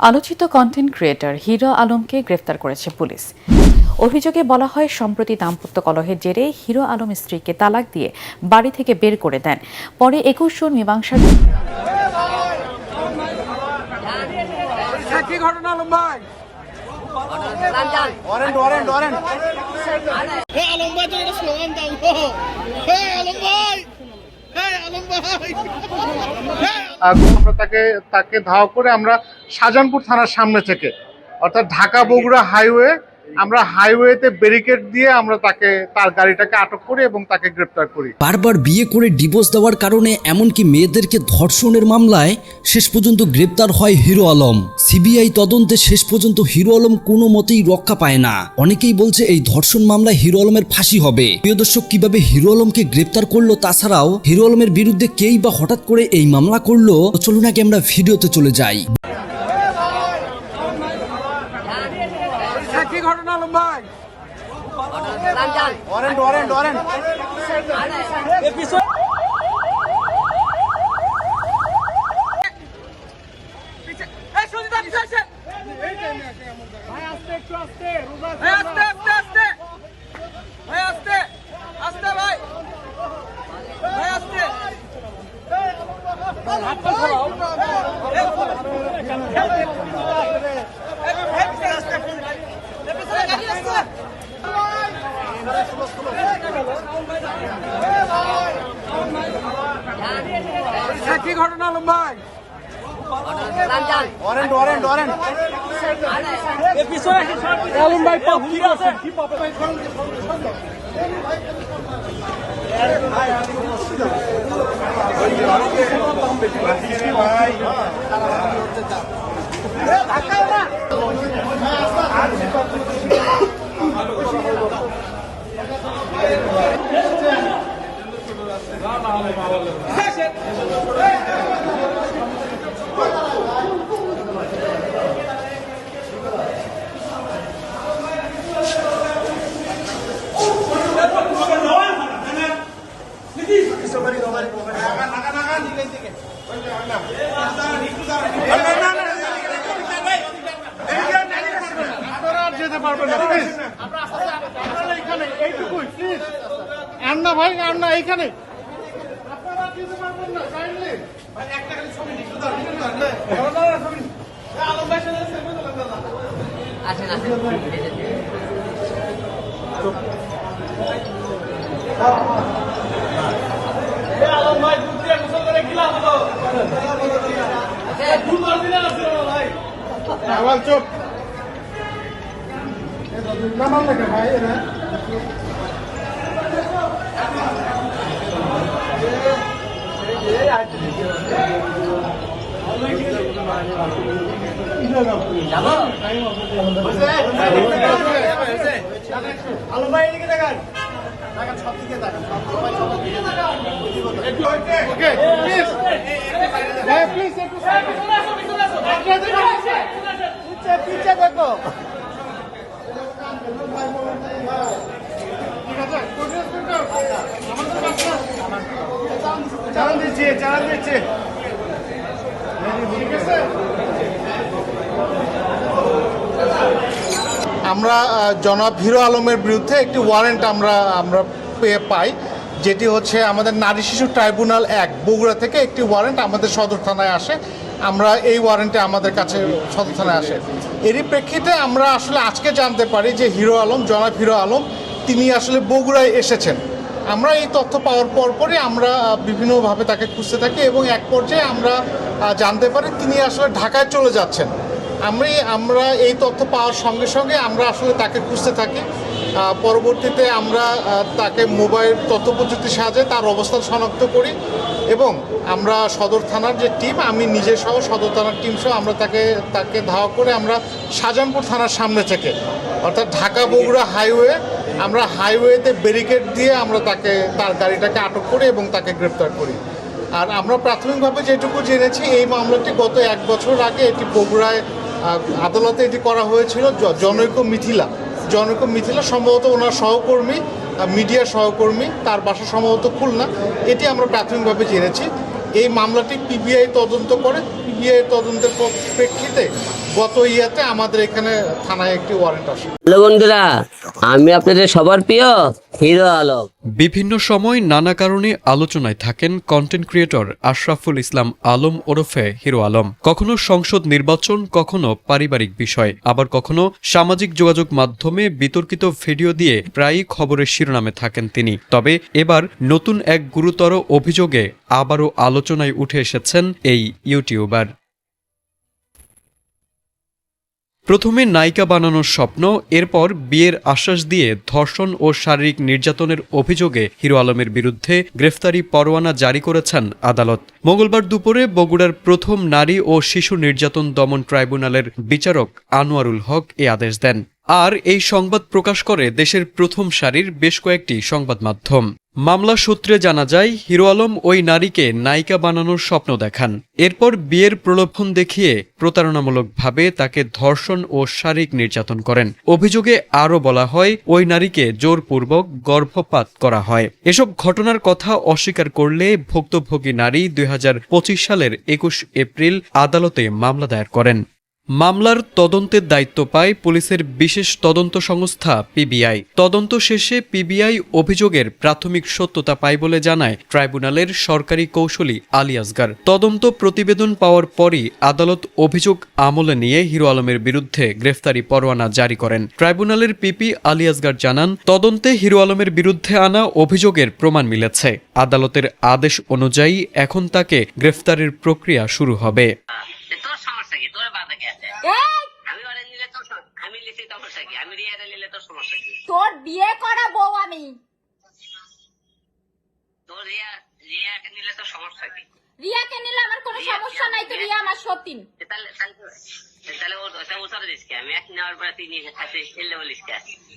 আলোচিত content creator hero আলমকে গ্রেফতার করেছে পুলিশ। অভিযোগে বলা হয়, সম্প্রতি দাম্পত্য কলহের জেরে হিরো আলম স্ত্রীকে তালাক দিয়ে বাড়ি থেকে বের করে দেন। পরে ২১ জন মীমাংসার আমরা তাকে ধাওয়া করে আমরা শাহজাহানপুর থানার সামনে থেকে অর্থাৎ ঢাকা বগুড়া হাইওয়ে আমরা হাইওয়েতে ব্যারিকেড দিয়ে আমরা তার গাড়িটাকে আটক করি এবং তাকে গ্রেপ্তার করি। বারবার বিয়ে করে ডিভোর্স দেওয়ার কারণে এমনকি মেয়েদেরকে ধর্ষণের মামলায় শেষ পর্যন্ত গ্রেপ্তার হয় হিরো আলম। সিবিআই তদন্তে শেষ পর্যন্ত হিরো আলম কোনো মতেই রক্ষা পায় না। অনেকেই বলছে এই ধর্ষণ মামলায় হিরো আলমের ফাঁসি হবে। প্রিয় দর্শক, কিভাবে হিরো আলমকে গ্রেপ্তার করলো, তাছাড়াও হিরো আলমের বিরুদ্ধে কেই বা হঠাৎ করে এই মামলা করলো, চলুন আগে আমরা ভিডিওতে চলে যাই। কি ঘটনা আলম ভাই? ওয়ারেন্ট ওয়ারেন্ট ওয়ারেন্ট কি ঘটনা আলম ভাই? ওয়ারেন্ট ওয়ারেন্ট ওয়ারেন্ট আলম ভাই কি আছে? যেতে পারবেন না প্লিজ, আপনারা এখানে এইটুকুই প্লিজ। আর না ভাই, আর না এইখানে আপনারা যেতে পারবেন না, কাইন্ডলি ভাই একটা খালি ছবি একটু দাও, একটু দাও। আলম ভাই সাথে সেলফি তোলেন না। আসেন আসেন আলম ভাই দুধ দিয়ে গোসল করে গিলাম তো দুধ আর দিলেন আছে ভাই। আওয়াজ চুপ নামান লাগে ভাই। এরা আলম ভাই এদিকে দেখান, সব দিকে দেখান, ওকে প্লিজ ভাই, প্লিজ একটু পিছে দেখো। চালান দিচ্ছি, চালান দিচ্ছি। আমরা জনাব হিরো আলমের বিরুদ্ধে একটি ওয়ারেন্ট আমরা পাই, যেটি হচ্ছে আমাদের নারী শিশু ট্রাইব্যুনাল ১ বগুড়া থেকে একটি ওয়ারেন্ট আমাদের সদর থানায় আসে। আমরা এই ওয়ারেন্টে আমাদের কাছে সদর থানায় আসে। এরই প্রেক্ষিতে আমরা আসলে আজকে জানতে পারি যে হিরো আলম, জনাব হিরো আলম, তিনি আসলে বগুড়ায় এসেছেন। আমরা এই তথ্য পাওয়ার পরপরই আমরা বিভিন্নভাবে তাকে খুঁজতে থাকি এবং এক পর্যায়ে আমরা জানতে পারি তিনি আসলে ঢাকায় চলে যাচ্ছেন। আমরা এই তথ্য পাওয়ার সঙ্গে সঙ্গে আমরা আসলে তাকে খুঁজতে থাকি। পরবর্তীতে আমরা তাকে মোবাইল তথ্য প্রযুক্তির সাহায্যে তার অবস্থান শনাক্ত করি এবং আমরা সদর থানার যে টিম, আমি নিজে সহ সদর থানার টিম সহ আমরা তাকে ধাওয়া করে আমরা শাহজাহানপুর থানার সামনে থেকে অর্থাৎ ঢাকা বগুড়া হাইওয়ে আমরা হাইওয়েতে ব্যারিকেড দিয়ে আমরা তার গাড়িটাকে আটক করি এবং তাকে গ্রেপ্তার করি। আর আমরা প্রাথমিকভাবে যেটুকু জেনেছি, এই মামলাটি গত 1 বছর আগে এটি বগুড়ায় আদালতে এটি করা হয়েছিল। জনৈক মিথিলা সম্ভবত ওনার সহকর্মী, মিডিয়া সহকর্মী, তার বাসা সম্ভবত খুলনা, এটি আমরা প্রাথমিকভাবে জেনেছি। এই মামলাটি পিবিআই তদন্ত করে। তদন্তের প্রেক্ষিতে গত ইয়াতে আমাদের এখানে থানায় একটি ওয়ারেন্ট আসে। হ্যালো বন্ধুরা, আমি আপনাদের সবার প্রিয় হিরো আলম। বিভিন্ন সময় নানা কারণে আলোচনায় থাকেন কন্টেন্ট ক্রিয়েটর আশরাফুল ইসলাম আলম ওরফে হিরো আলম। কখনো সংসদ নির্বাচন, কখনো পারিবারিক বিষয়, আবার কখনো সামাজিক যোগাযোগ মাধ্যমে বিতর্কিত ভিডিও দিয়ে প্রায়ই খবরের শিরোনামে থাকেন তিনি। তবে এবার নতুন এক গুরুতর অভিযোগে আবারও আলোচনায় উঠে এসেছেন এই ইউটিউবার। প্রথমে নায়িকা বানানোর স্বপ্ন, এরপর বিয়ের আশ্বাস দিয়ে ধর্ষণ ও শারীরিক নির্যাতনের অভিযোগে হিরো আলমের বিরুদ্ধে গ্রেফতারি পরোয়ানা জারি করেছেন আদালত। মঙ্গলবার দুপুরে বগুড়ার প্রথম নারী ও শিশু নির্যাতন দমন ট্রাইব্যুনালের বিচারক আনোয়ারুল হক এ আদেশ দেন। আর এই সংবাদ প্রকাশ করে দেশের প্রথম সারির বেশ কয়েকটি সংবাদ মাধ্যম। মামলা সূত্রে জানা যায়, হিরো আলম ওই নারীকে নায়িকা বানানোর স্বপ্ন দেখান। এরপর বিয়ের প্রলোভন দেখিয়ে প্রতারণামূলকভাবে তাকে ধর্ষণ ও শারীরিক নির্যাতন করেন। অভিযোগে আরও বলা হয়, ওই নারীকে জোরপূর্বক গর্ভপাত করা হয়। এসব ঘটনার কথা অস্বীকার করলে ভুক্তভোগী নারী 2025 সালের 21 এপ্রিল আদালতে মামলা দায়ের করেন। মামলার তদন্তের দায়িত্ব পায় পুলিশের বিশেষ তদন্ত সংস্থা পিবিআই। তদন্ত শেষে পিবিআই অভিযোগের প্রাথমিক সত্যতা পায় বলে জানায় ট্রাইব্যুনালের সরকারি কৌঁসুলি আলী আসগার। তদন্ত প্রতিবেদন পাওয়ার পরই আদালত অভিযোগ আমলে নিয়ে হিরো আলমের বিরুদ্ধে গ্রেফতারি পরোয়ানা জারি করেন। ট্রাইব্যুনালের পিপি আলী আসগার জানান, তদন্তে হিরো আলমের বিরুদ্ধে আনা অভিযোগের প্রমাণ মিলেছে। আদালতের আদেশ অনুযায়ী এখন তাকে গ্রেফতারের প্রক্রিয়া শুরু হবে। তোর বিয়ে করা বউ আমি, রিয়াকে নিলে আমার কোনো সমস্যা নাই, তো রিয়া আমার সতীন।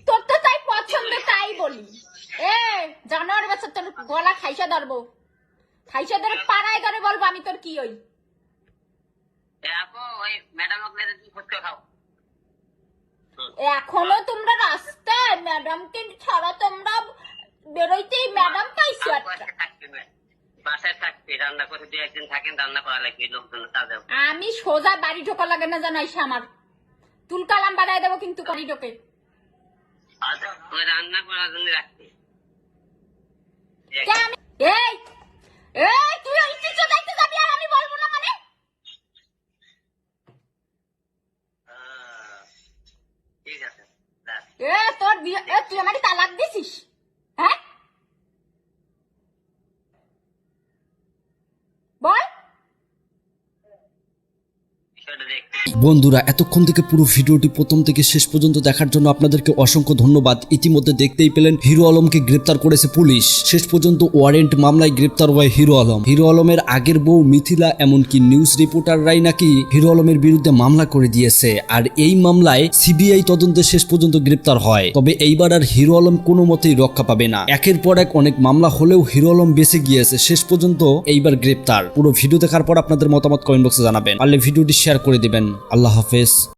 তোর তো তাই পছন্দ, তাই বলি। জানোয়ার বাচ্চা, তোর গলা খাইসা ধরবো, খাইসা ধরে পাড়ায় ধরে বলবো আমি তোর কি ওই। এখনো তোমরা রাস্তায় ম্যাডামকে ছাড়া তোমরা বেরোইতেই ম্যাডাম পাইছো একটা। আমি সোজা বাড়ি ঢোকা লাগে না জানাইস, আমার তুল কালাম বাড়াই দেবো কিন্তু বাড়ি ঢোকে। রান্না করার জন্য রাখছি। তুই ওই কিছু দেখতে যাবি আর আমি বলবো না মানে? ঠিক আছে। তোর বিয়ে, তুই আমার তালাক দিছিস? হ্যাঁ বল। বন্ধুরা, এতক্ষণ থেকে পুরো ভিডিওটি প্রথম থেকে শেষ পর্যন্ত দেখার জন্য আপনাদেরকে অসংখ্য ধন্যবাদ। ইতিমধ্যে দেখতেই পেলেন হিরো আলমকে গ্রেপ্তার করেছে পুলিশ। শেষ পর্যন্ত ওয়ারেন্ট মামলায় গ্রেপ্তার হয় হিরো আলম। হিরো আলমের আগের বউ মিথিলা, এমনকি নিউজ রিপোর্টাররাই নাকি হিরো আলমের বিরুদ্ধে মামলা করে দিয়েছে। আর এই মামলায় সিবিআই তদন্তে শেষ পর্যন্ত গ্রেপ্তার হয়। তবে এইবার আর হিরো আলম কোনো মতেই রক্ষা পাবে না। একের পর এক অনেক মামলা হলেও হিরো আলম বেঁচে গিয়েছে, শেষ পর্যন্ত এইবার গ্রেপ্তার। পুরো ভিডিও দেখার পর আপনাদের মতামত কমেন্ট বক্সে জানাবেন, পারলে ভিডিওটি শেয়ার করে দিবেন। আল্লাহ হাফেজ।